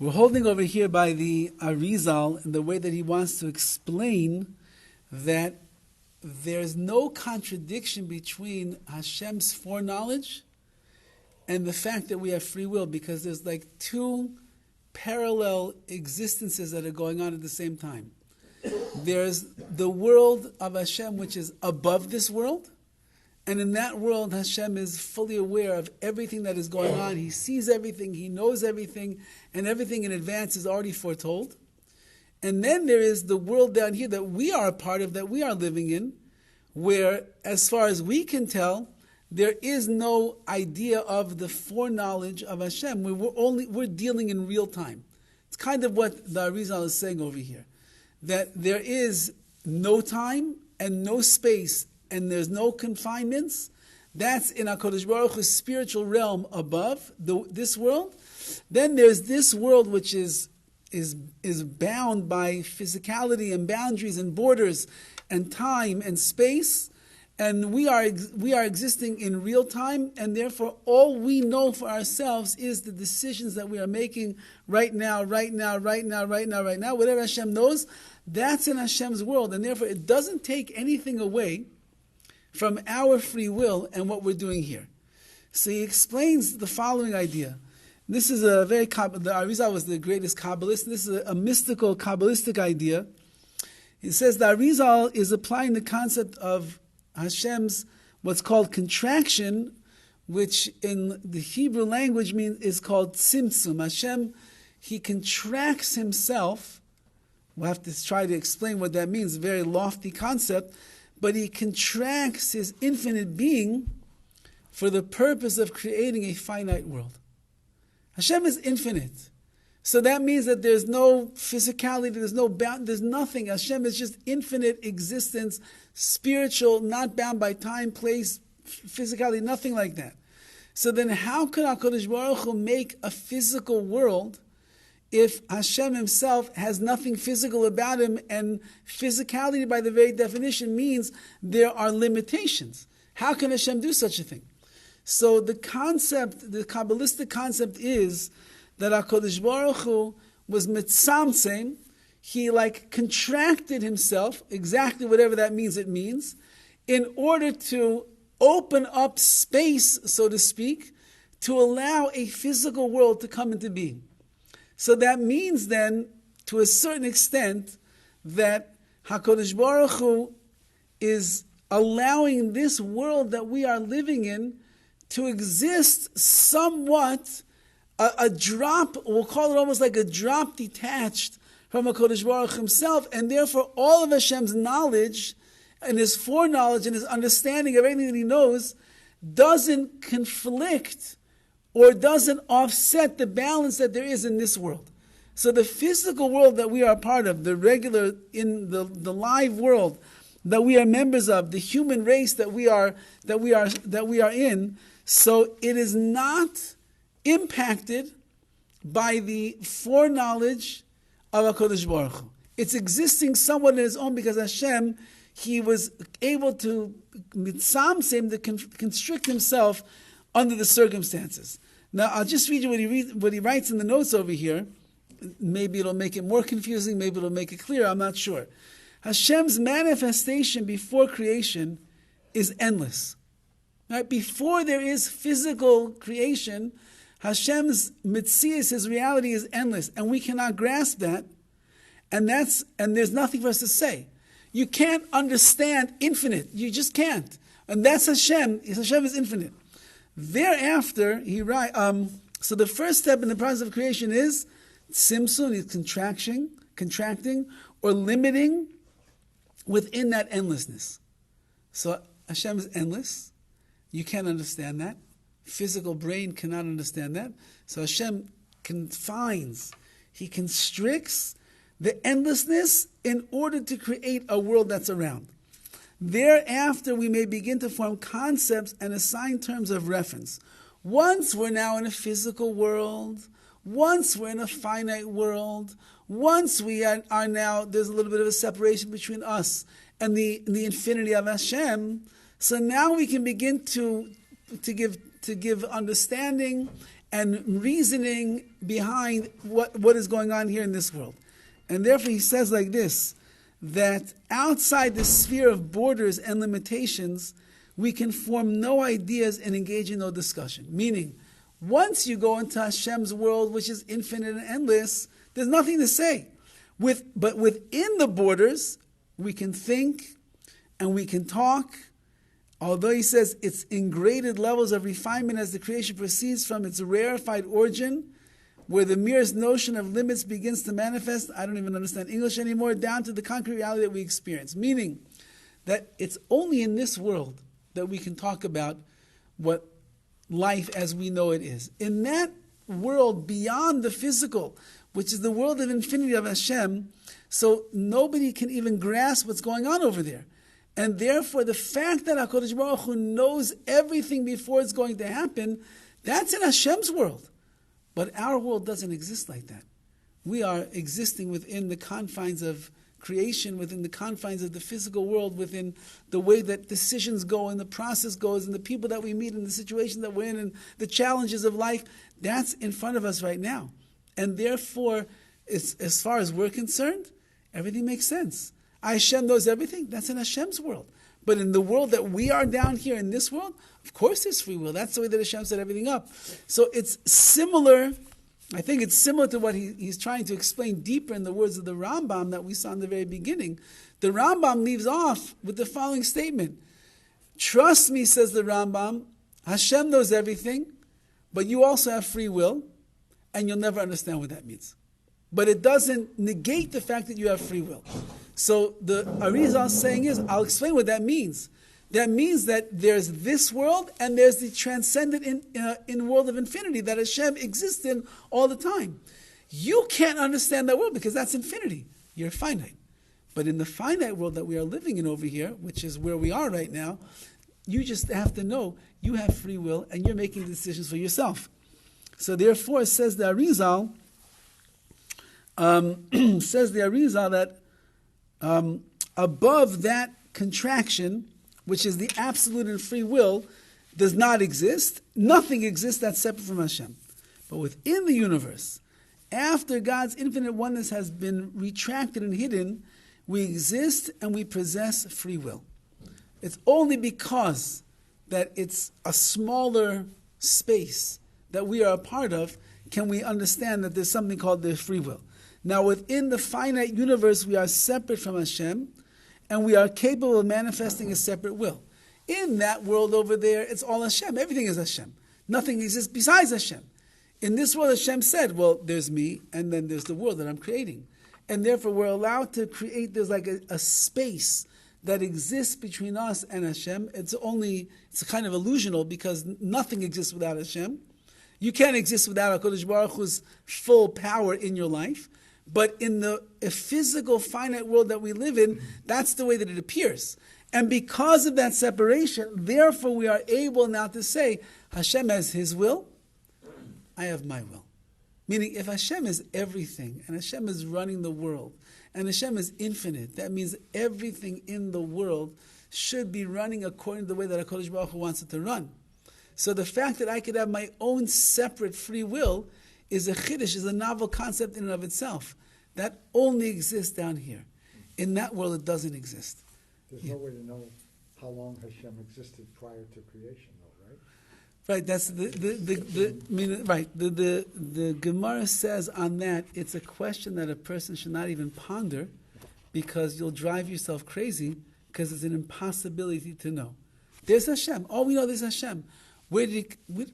We're holding over here by the Arizal in the way that he wants to explain that there's no contradiction between Hashem's foreknowledge and the fact that we have free will, because there's like two parallel existences that are going on at the same time. There's the world of Hashem, which is above this world, and in that world Hashem is fully aware of everything that is going on. He sees everything, He knows everything, and everything in advance is already foretold. And then there is the world down here that we are a part of, that we are living in, where, as far as we can tell, there is no idea of the foreknowledge of Hashem. We're dealing in real time. It's kind of what the Arizal is saying over here, that there is no time and no space, and there's no confinements. That's in HaKadosh Baruch Hu's spiritual realm above this world. Then there's this world which is bound by physicality and boundaries and borders and time and space. And we are existing in real time, and therefore all we know for ourselves is the decisions that we are making right now. Whatever Hashem knows, that's in Hashem's world, and therefore it doesn't take anything away from our free will and what we're doing here. So he explains the following idea. This is the Arizal was the greatest Kabbalist. This is a mystical Kabbalistic idea. He says the Arizal is applying the concept of Hashem's what's called contraction, which in the Hebrew language is called tzimtzum. Hashem, He contracts Himself. We'll have to try to explain what that means. A very lofty concept. But He contracts His infinite being for the purpose of creating a finite world. Hashem is infinite. So that means that there's no physicality, there's no bound, there's nothing. Hashem is just infinite existence, spiritual, not bound by time, place, physicality, nothing like that. So then how could HaKadosh Baruch Hu make a physical world if Hashem Himself has nothing physical about Him, and physicality by the very definition means there are limitations? How can Hashem do such a thing? So the Kabbalistic concept is that HaKadosh Baruch Hu was mitzamtzem. He contracted Himself, exactly whatever that means it means, in order to open up space, so to speak, to allow a physical world to come into being. So that means then, to a certain extent, that HaKadosh Baruch Hu is allowing this world that we are living in to exist somewhat, a drop, we'll call it almost like a drop detached from HaKadosh Baruch Hu Himself, and therefore all of Hashem's knowledge and His foreknowledge and His understanding of everything that He knows doesn't conflict or doesn't offset the balance that there is in this world. So the physical world that we are a part of, the regular, in the live world that we are members of, the human race that we are in, so it is not impacted by the foreknowledge of HaKadosh Baruch Hu. It's existing somewhat in its own because Hashem, He was able to mitzamtzem, to constrict Himself under the circumstances. Now, I'll just read you what he writes in the notes over here. Maybe it'll make it more confusing, maybe it'll make it clear, I'm not sure. Hashem's manifestation before creation is endless. Right? Before there is physical creation, Hashem's mitzias, His reality, is endless, and we cannot grasp that, and there's nothing for us to say. You can't understand infinite. You just can't. And that's Hashem. Hashem is infinite. Thereafter, he writes, so the first step in the process of creation is tzimtzum, is contracting, or limiting within that endlessness. So Hashem is endless. You can't understand that. Physical brain cannot understand that. So Hashem confines, He constricts the endlessness in order to create a world that's around. Thereafter, we may begin to form concepts and assign terms of reference. Once we're now in a physical world, once we're in a finite world, once we are now, there's a little bit of a separation between us and the infinity of Hashem. So now we can begin to give understanding and reasoning behind what is going on here in this world. And therefore he says like this, that outside the sphere of borders and limitations, we can form no ideas and engage in no discussion. Meaning, once you go into Hashem's world, which is infinite and endless, there's nothing to say. But within the borders, we can think and we can talk. Although he says it's in graded levels of refinement as the creation proceeds from its rarefied origin, where the merest notion of limits begins to manifest, I don't even understand English anymore, down to the concrete reality that we experience. Meaning that it's only in this world that we can talk about what life as we know it is. In that world beyond the physical, which is the world of infinity of Hashem, so nobody can even grasp what's going on over there. And therefore, the fact that HaKadosh Baruch Hu knows everything before it's going to happen, that's in Hashem's world. But our world doesn't exist like that. We are existing within the confines of creation, within the confines of the physical world, within the way that decisions go and the process goes and the people that we meet and the situations that we're in and the challenges of life. That's in front of us right now. And therefore, as far as we're concerned, everything makes sense. Hashem knows everything. That's in Hashem's world. But in the world that we are down here in this world, of course there's free will. That's the way that Hashem set everything up. So it's similar, I think it's similar to what he's trying to explain deeper in the words of the Rambam that we saw in the very beginning. The Rambam leaves off with the following statement. Trust me, says the Rambam, Hashem knows everything, but you also have free will, and you'll never understand what that means. But it doesn't negate the fact that you have free will. So the Arizal saying is, I'll explain what that means. That means that there's this world and there's the transcendent in world of infinity that Hashem exists in all the time. You can't understand that world because that's infinity. You're finite. But in the finite world that we are living in over here, which is where we are right now, you just have to know you have free will and you're making decisions for yourself. So therefore, says the Arizal, that above that contraction, which is the absolute and free will, does not exist. Nothing exists that's separate from Hashem. But within the universe, after God's infinite oneness has been retracted and hidden, we exist and we possess free will. It's only because that it's a smaller space that we are a part of can we understand that there's something called the free will. Now within the finite universe, we are separate from Hashem, and we are capable of manifesting a separate will. In that world over there, it's all Hashem. Everything is Hashem. Nothing exists besides Hashem. In this world, Hashem said, well, there's me, and then there's the world that I'm creating. And therefore, we're allowed to create, there's like a space that exists between us and Hashem. It's kind of illusional because nothing exists without Hashem. You can't exist without HaKadosh Baruch Hu's full power in your life. But in the physical, finite world that we live in, that's the way that it appears. And because of that separation, therefore we are able now to say, Hashem has His will, I have my will. Meaning, if Hashem is everything, and Hashem is running the world, and Hashem is infinite, that means everything in the world should be running according to the way that HaKadosh Baruch Hu wants it to run. So the fact that I could have my own separate free will is a chiddush, is a novel concept in and of itself. That only exists down here. In that world, it doesn't exist. There's no way to know how long Hashem existed prior to creation, though, right? Right. That's the Gemara says on that it's a question that a person should not even ponder, because you'll drive yourself crazy because it's an impossibility to know. There's Hashem. All we know is Hashem. Where did he come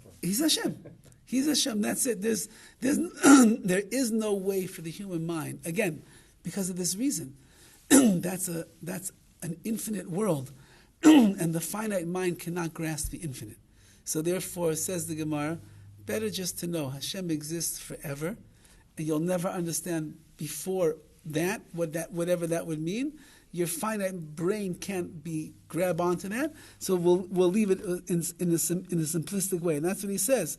from? He's Hashem. He's Hashem. That's it. There is no way for the human mind, again, because of this reason. That's an infinite world, and the finite mind cannot grasp the infinite. So therefore, says the Gemara, better just to know Hashem exists forever, and you'll never understand before that whatever that would mean. Your finite brain can't grab onto that, so we'll leave it in a simplistic way. And that's what he says.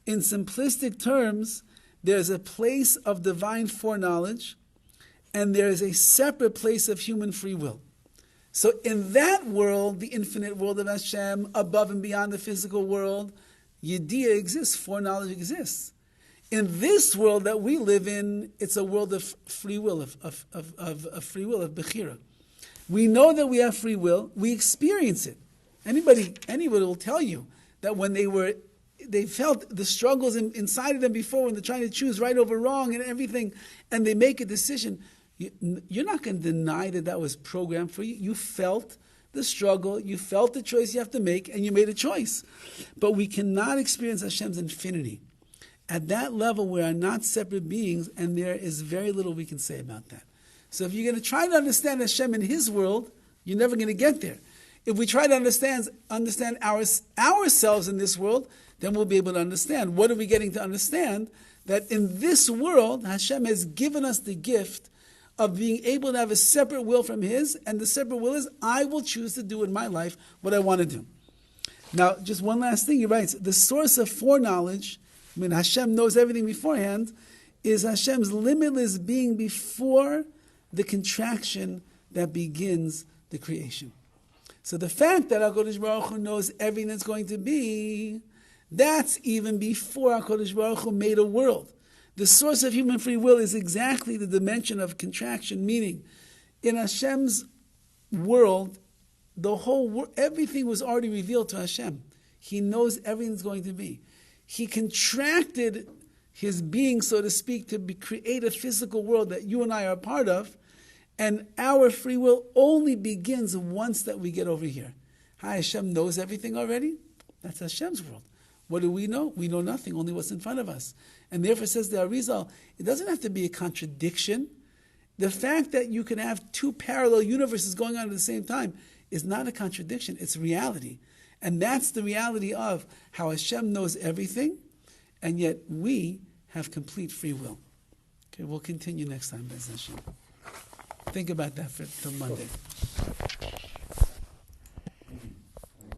In simplistic terms, there's a place of divine foreknowledge, and there is a separate place of human free will. So in that world, the infinite world of Hashem, above and beyond the physical world, Yediyah exists, foreknowledge exists. In this world that we live in, it's a world of free will, of free will, of BECHIRA. We know that we have free will. We experience it. Anybody will tell you that when they felt the struggles inside of them before, when they're trying to choose right over wrong and everything, and they make a decision, you're not going to deny that was programmed for you. You felt the struggle, you felt the choice you have to make, and you made a choice. But we cannot experience Hashem's infinity. At that level, we are not separate beings, and there is very little we can say about that. So if you're going to try to understand Hashem in His world, you're never going to get there. If we try to understand ourselves in this world, then we'll be able to understand. What are we getting to understand? That in this world, Hashem has given us the gift of being able to have a separate will from His, and the separate will is, I will choose to do in my life what I want to do. Now, just one last thing, he writes, the source of foreknowledge, Hashem knows everything beforehand, is Hashem's limitless being before the contraction that begins the creation. So the fact that HaKadosh Baruch Hu knows everything that's going to be, that's even before HaKadosh Baruch Hu made a world. The source of human free will is exactly the dimension of contraction, meaning in Hashem's world, the whole everything was already revealed to Hashem. He knows everything that's going to be. He contracted His being, so to speak, to create a physical world that you and I are a part of, and our free will only begins once that we get over here. Hashem knows everything already. That's Hashem's world. What do we know? We know nothing, only what's in front of us. And therefore, says the Arizal, it doesn't have to be a contradiction. The fact that you can have two parallel universes going on at the same time is not a contradiction, it's reality. And that's the reality of how Hashem knows everything, and yet we have complete free will. Okay, we'll continue next time, Bez Hashem. Think about that till Monday.